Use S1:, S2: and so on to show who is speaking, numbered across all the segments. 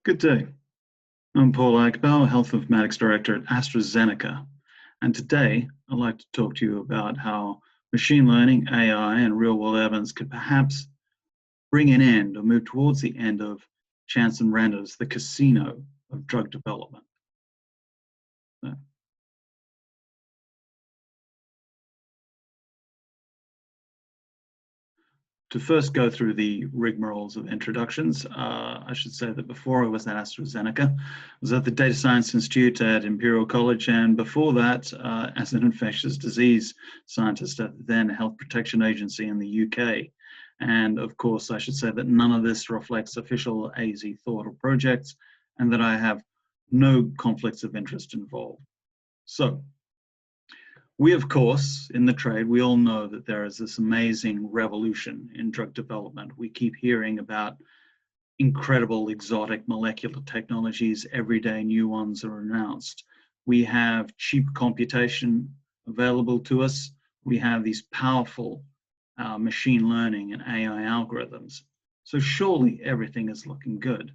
S1: Good day. I'm Paul Akbau, Health Informatics Director at AstraZeneca. And today I'd like to talk to you about how machine learning, AI, and real-world evidence could perhaps bring an end or move towards the end of chance and randomness, the casino of drug development. So, to first go through the rigmaroles of introductions, I should say that before I was at AstraZeneca, I was at the Data Science Institute at Imperial College, and before that, as an infectious disease scientist at the then Health Protection Agency in the UK. And of course, I should say that none of this reflects official AZ thought or projects, and that I have no conflicts of interest involved. So, we, of course, in the trade, we all know that there is this amazing revolution in drug development. We keep hearing about incredible exotic molecular technologies. Every day new ones are announced. We have cheap computation available to us. We have these powerful machine learning and AI algorithms. So surely everything is looking good.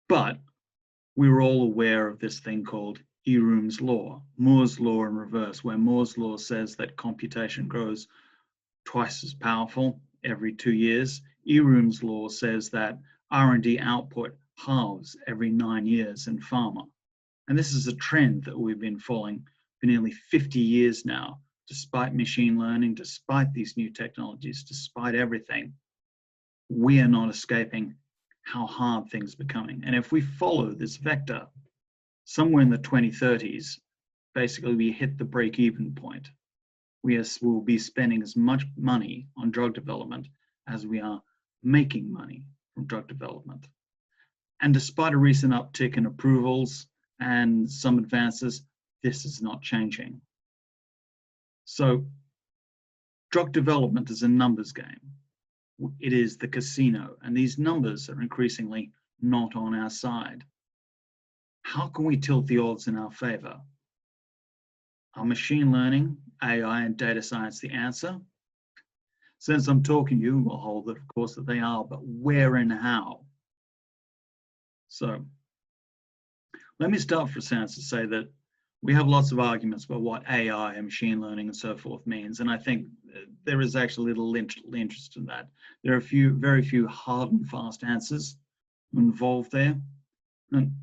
S1: But we were all aware of this thing called Eroom's law, Moore's law in reverse, where Moore's law says that computation grows twice as powerful every 2 years. Eroom's law says that R&D output halves every 9 years in pharma. And this is a trend that we've been following for nearly 50 years now, despite machine learning, despite these new technologies, despite everything. We are not escaping how hard things are becoming. And if we follow this vector, somewhere in the 2030s, basically we hit the break-even point. We will be spending as much money on drug development as we are making money from drug development. And despite a recent uptick in approvals and some advances, this is not changing. So drug development is a numbers game. It is the casino, and these numbers are increasingly not on our side. How can we tilt the odds in our favor? Are machine learning, AI, and data science the answer? Since I'm talking to you, we'll hold that, of course, that they are, but where and how? So let me start for a sense to say that we have lots of arguments about what AI and machine learning and so forth means, and I think there is actually little interest in that. There are very few hard and fast answers involved there. And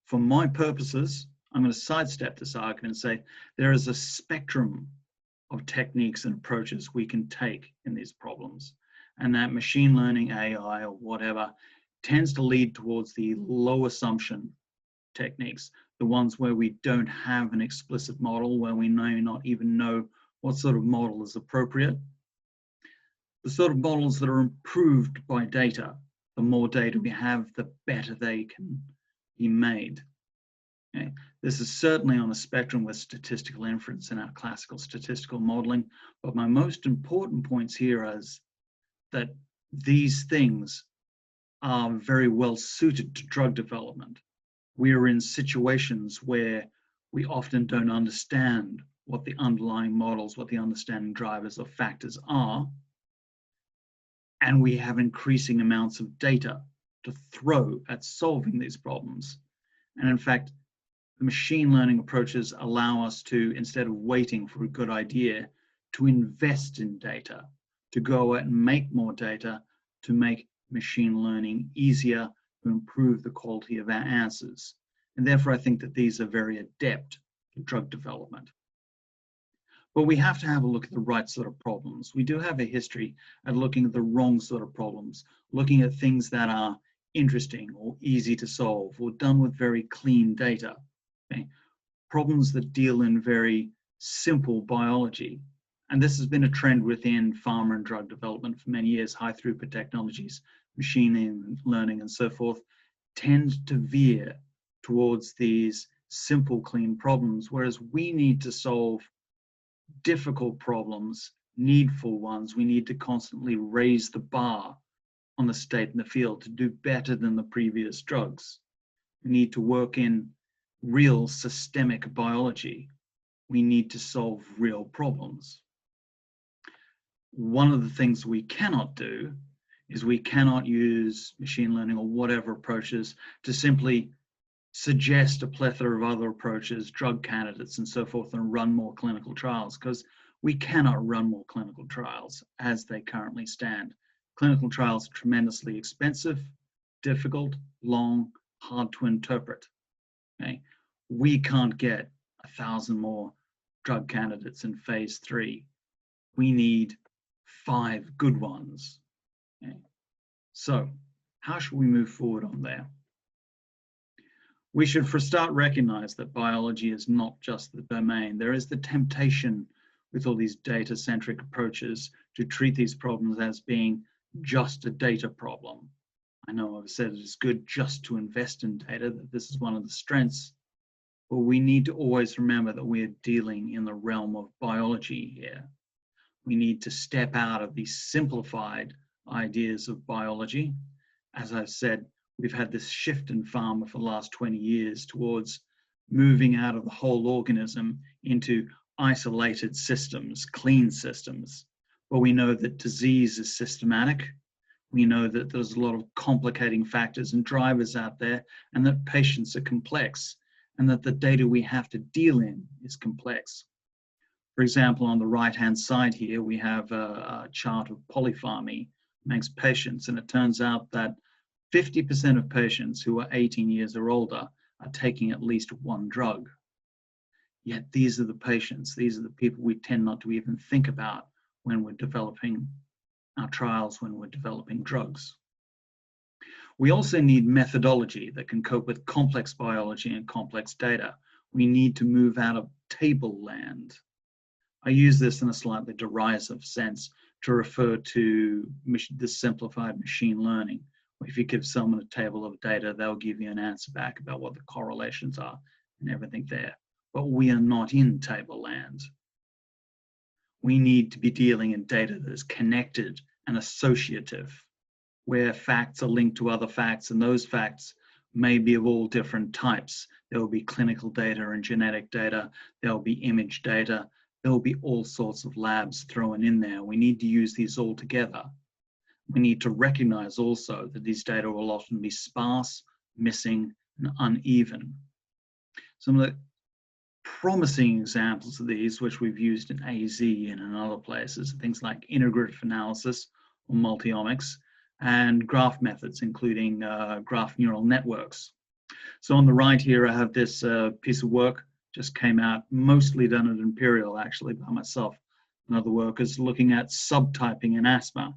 S1: for my purposes, I'm going to sidestep this argument and say there is a spectrum of techniques and approaches we can take in these problems, and that machine learning, AI, or whatever, tends to lead towards the low assumption techniques, the ones where we don't have an explicit model, where we may not even know what sort of model is appropriate. The sort of models that are improved by data. The more data we have, the better they can be made. Okay. This is certainly on a spectrum with statistical inference in our classical statistical modeling, but my most important points here is that these things are very well suited to drug development. We are in situations where we often don't understand what the underlying models, what the understanding drivers or factors are, and we have increasing amounts of data to throw at solving these problems. And in fact, the machine learning approaches allow us to, instead of waiting for a good idea, to invest in data, to go out and make more data, to make machine learning easier, to improve the quality of our answers. And therefore, I think that these are very adept to drug development. But we have to have a look at the right sort of problems. We do have a history at looking at the wrong sort of problems, looking at things that are interesting or easy to solve or done with very clean data. Okay? Problems that deal in very simple biology. And this has been a trend within pharma and drug development for many years. High throughput technologies, machine learning and so forth tend to veer towards these simple, clean problems, whereas we need to solve difficult problems, needful ones. We need to constantly raise the bar on the state in the field to do better than the previous drugs. We need to work in real systemic biology. We need to solve real problems. One of the things we cannot do is we cannot use machine learning or whatever approaches to simply suggest a plethora of other approaches, drug candidates and so forth, and run more clinical trials, because we cannot run more clinical trials as they currently stand. Clinical trials are tremendously expensive, difficult, long, hard to interpret. Okay? We can't get 1,000 more drug candidates in phase 3. We need 5 good ones. Okay? So how should we move forward on there? We should for a start recognize that biology is not just the domain. There is the temptation with all these data-centric approaches to treat these problems as being just a data problem. I know I've said it is good just to invest in data, that this is one of the strengths, but we need to always remember that we're dealing in the realm of biology here. We need to step out of these simplified ideas of biology. As I've said, we've had this shift in pharma for the last 20 years towards moving out of the whole organism into isolated systems, clean systems. But we know that disease is systematic. We know that there's a lot of complicating factors and drivers out there, and that patients are complex, and that the data we have to deal in is complex. For example, on the right-hand side here, we have a chart of polypharmy amongst patients, and it turns out that 50% of patients who are 18 years or older are taking at least one drug. Yet these are the patients, these are the people we tend not to even think about when we're developing our trials, when we're developing drugs. We also need methodology that can cope with complex biology and complex data. We need to move out of table land. I use this in a slightly derisive sense to refer to the simplified machine learning. If you give someone a table of data, they'll give you an answer back about what the correlations are and everything there. But we are not in table land. We need to be dealing in data that is connected and associative, where facts are linked to other facts, and those facts may be of all different types. There will be clinical data and genetic data. There will be image data. There will be all sorts of labs thrown in there. We need to use these all together. We need to recognize also that these data will often be sparse, missing, and uneven. Some of the promising examples of these, which we've used in AZ and in other places, are things like integrative analysis or multiomics, and graph methods, including graph neural networks. So on the right here, I have this piece of work, just came out, mostly done at Imperial, actually, by myself and other workers, looking at subtyping in asthma.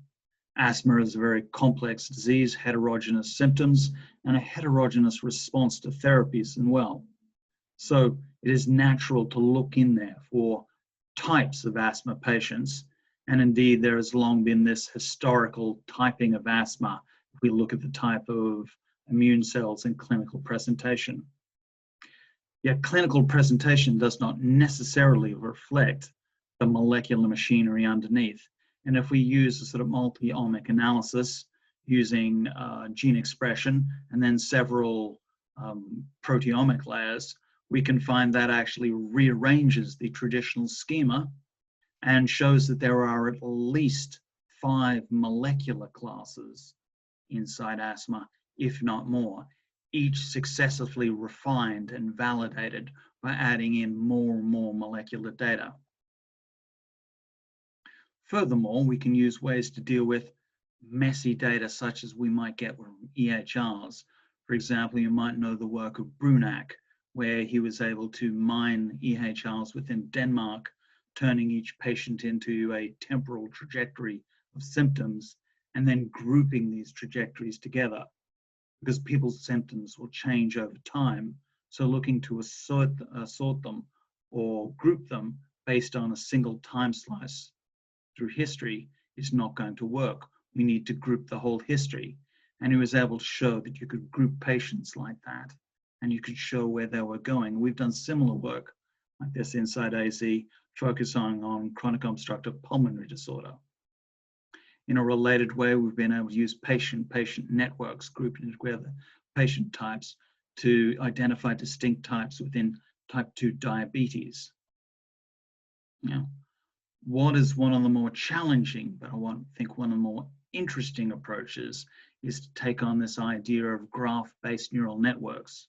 S1: Asthma is a very complex disease, heterogeneous symptoms, and a heterogeneous response to therapies as well. So it is natural to look in there for types of asthma patients. And indeed, there has long been this historical typing of asthma. If we look at the type of immune cells in clinical presentation. Yet clinical presentation does not necessarily reflect the molecular machinery underneath. And if we use a sort of multi-omic analysis using gene expression and then several proteomic layers, we can find that actually rearranges the traditional schema and shows that there are at least 5 molecular classes inside asthma, if not more, each successively refined and validated by adding in more and more molecular data. Furthermore, we can use ways to deal with messy data such as we might get from EHRs. For example, you might know the work of Brunak, where he was able to mine EHRs within Denmark, turning each patient into a temporal trajectory of symptoms and then grouping these trajectories together, because people's symptoms will change over time. So looking to sort them or group them based on a single time slice through history is not going to work. We need to group the whole history. And he was able to show that you could group patients like that, and you could show where they were going. We've done similar work like this inside AZ, focusing on chronic obstructive pulmonary disorder. In a related way, we've been able to use patient networks, grouping together patient types to identify distinct types within type 2 diabetes. Now, what is one of the more challenging, but I think one of the more interesting approaches is to take on this idea of graph-based neural networks.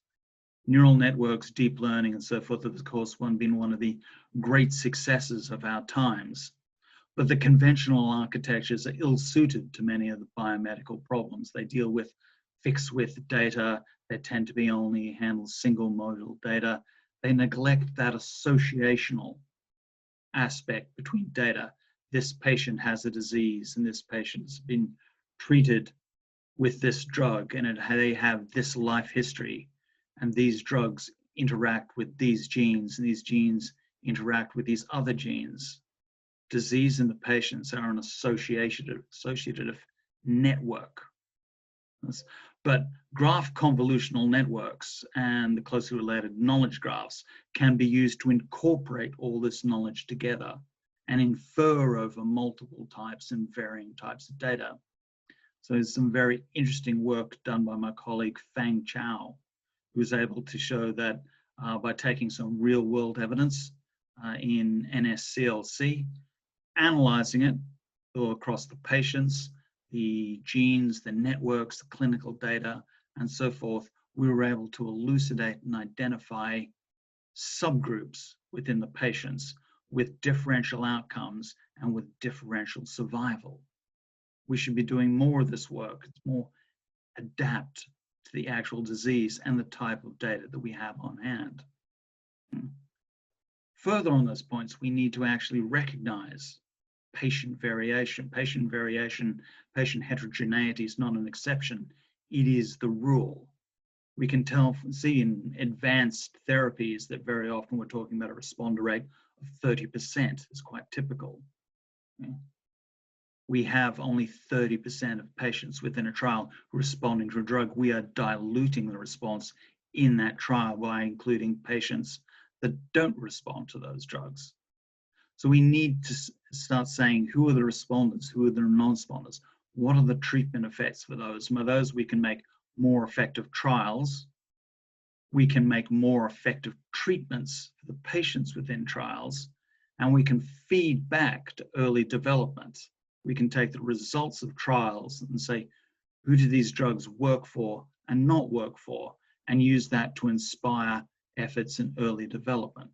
S1: Neural networks, deep learning, and so forth have, of course, been one of the great successes of our times. But the conventional architectures are ill-suited to many of the biomedical problems. They deal with fixed-width data. They tend to be only handle single-modal data. They neglect that associational aspect between data. This patient has a disease, and this patient has been treated with this drug, and they have this life history, and these drugs interact with these genes, and these genes interact with these other genes. Disease in the patients are an associative network. But graph convolutional networks and the closely related knowledge graphs can be used to incorporate all this knowledge together and infer over multiple types and varying types of data. So there's some very interesting work done by my colleague Fang Chao, who was able to show that by taking some real world evidence in NSCLC, analyzing it across the patients, the genes, the networks, the clinical data, and so forth, we were able to elucidate and identify subgroups within the patients with differential outcomes and with differential survival. We should be doing more of this work. It's more adapt to the actual disease and the type of data that we have on hand. Further on those points, we need to actually recognize patient variation. Patient heterogeneity is not an exception. It is the rule. We can see in advanced therapies that very often we're talking about a responder rate of 30%. It's quite typical. We have only 30% of patients within a trial responding to a drug. We are diluting the response in that trial by including patients that don't respond to those drugs. So we need to start saying, who are the responders? Who are the non-responders? What are the treatment effects for those? By those, we can make more effective trials. We can make more effective treatments for the patients within trials, and we can feed back to early development. We can take the results of trials and say, who do these drugs work for and not work for, and use that to inspire efforts in early development.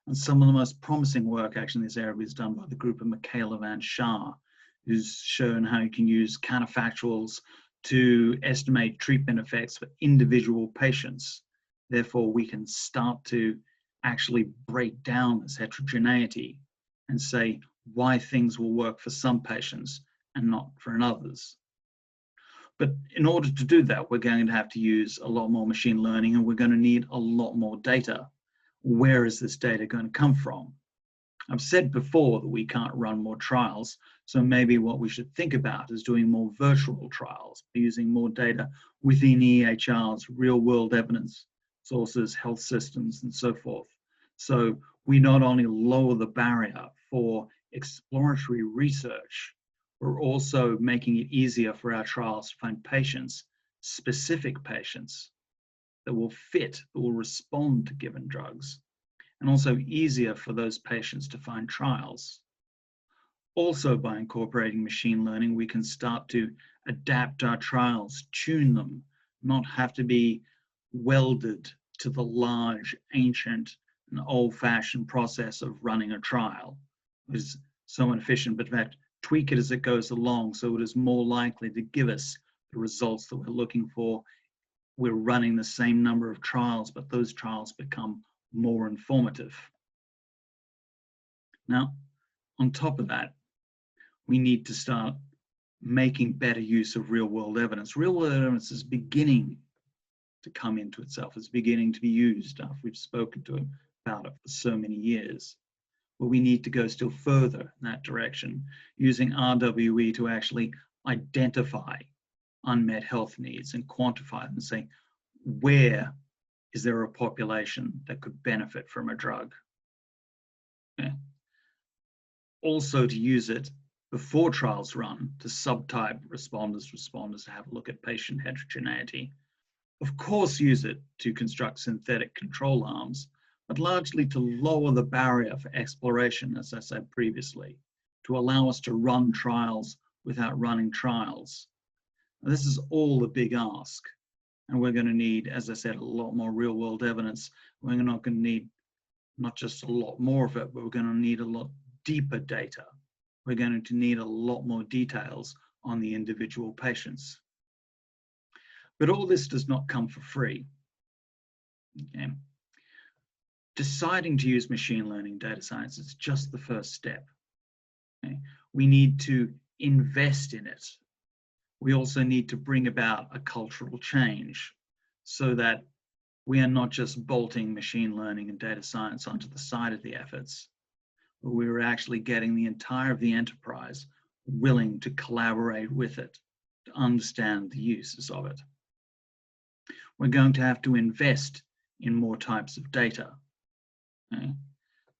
S1: And some of the most promising work actually in this area is done by the group of Michaela Van Schaar, who's shown how you can use counterfactuals to estimate treatment effects for individual patients. Therefore, we can start to actually break down this heterogeneity and say why things will work for some patients and not for others. But in order to do that, we're going to have to use a lot more machine learning, and we're going to need a lot more data. Where is this data going to come from? I've said before that we can't run more trials, so maybe what we should think about is doing more virtual trials, using more data within EHRs, real-world evidence sources, health systems, and so forth. So we not only lower the barrier for exploratory research, we're also making it easier for our trials to find patients, specific patients, that will fit, that will respond to given drugs, and also easier for those patients to find trials. Also, by incorporating machine learning, we can start to adapt our trials, tune them, not have to be welded to the large, ancient, and old-fashioned process of running a trial. It is so inefficient, but in fact, tweak it as it goes along so it is more likely to give us the results that we're looking for. We're running the same number of trials, but those trials become more informative. Now, on top of that, we need to start making better use of real-world evidence. Real-world evidence is beginning to come into itself. It's beginning to be used after we've spoken to it about it for so many years. But we need to go still further in that direction, using RWE to actually identify unmet health needs and quantify them and say, where is there a population that could benefit from a drug? Okay. Also to use it before trials run to subtype responders to have a look at patient heterogeneity. Of course, use it to construct synthetic control arms, but largely to lower the barrier for exploration, as I said previously, to allow us to run trials without running trials. Now, this is all a big ask. And we're going to need, as I said, a lot more real world evidence. We're not going to need not just a lot more of it, but we're going to need a lot deeper data. We're going to need a lot more details on the individual patients. But all this does not come for free. Okay. Deciding to use machine learning data science is just the first step. Okay. We need to invest in it. We also need to bring about a cultural change so that we are not just bolting machine learning and data science onto the side of the efforts, but we're actually getting the entire of the enterprise willing to collaborate with it, to understand the uses of it. We're going to have to invest in more types of data. Okay?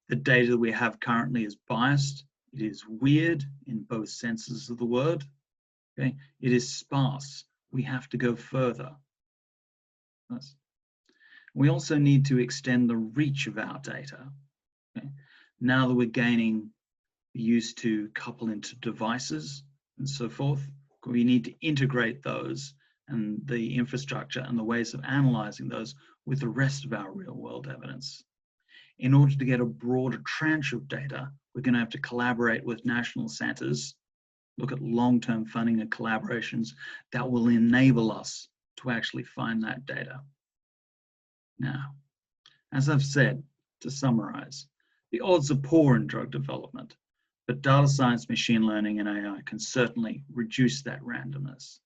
S1: The data that we have currently is biased. It is weird in both senses of the word. Okay? It is sparse. We have to go further. We also need to extend the reach of our data. Okay? Now that we're gaining used to couple into devices and so forth, we need to integrate those and the infrastructure and the ways of analyzing those with the rest of our real world evidence. In order to get a broader tranche of data, we're going to have to collaborate with national centers, look at long-term funding and collaborations that will enable us to actually find that data. Now, as I've said, to summarize, the odds are poor in drug development, but data science, machine learning, and AI can certainly reduce that randomness.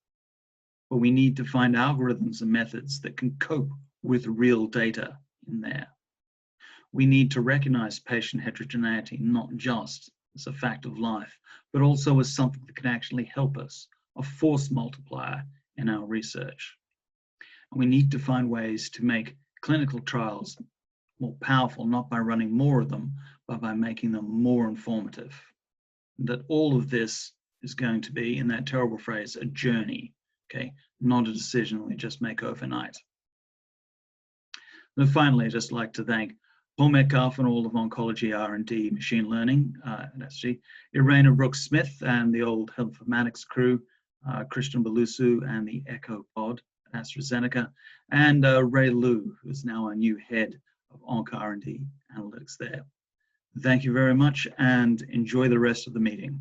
S1: But we need to find algorithms and methods that can cope with real data in there. We need to recognize patient heterogeneity not just as a fact of life, but also as something that can actually help us, a force multiplier in our research. And we need to find ways to make clinical trials more powerful, not by running more of them, but by making them more informative. And that all of this is going to be, in that terrible phrase, a journey, okay, not a decision we just make overnight. And finally, I'd just like to thank Paul Metcalf and all of Oncology R&D Machine Learning at SG, Irena Brooks-Smith and the old Health Informatics crew, Christian Belusu and the Echo Pod at AstraZeneca, and Ray Liu, who is now our new head of Onc R&D Analytics there. Thank you very much and enjoy the rest of the meeting.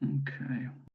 S1: Okay.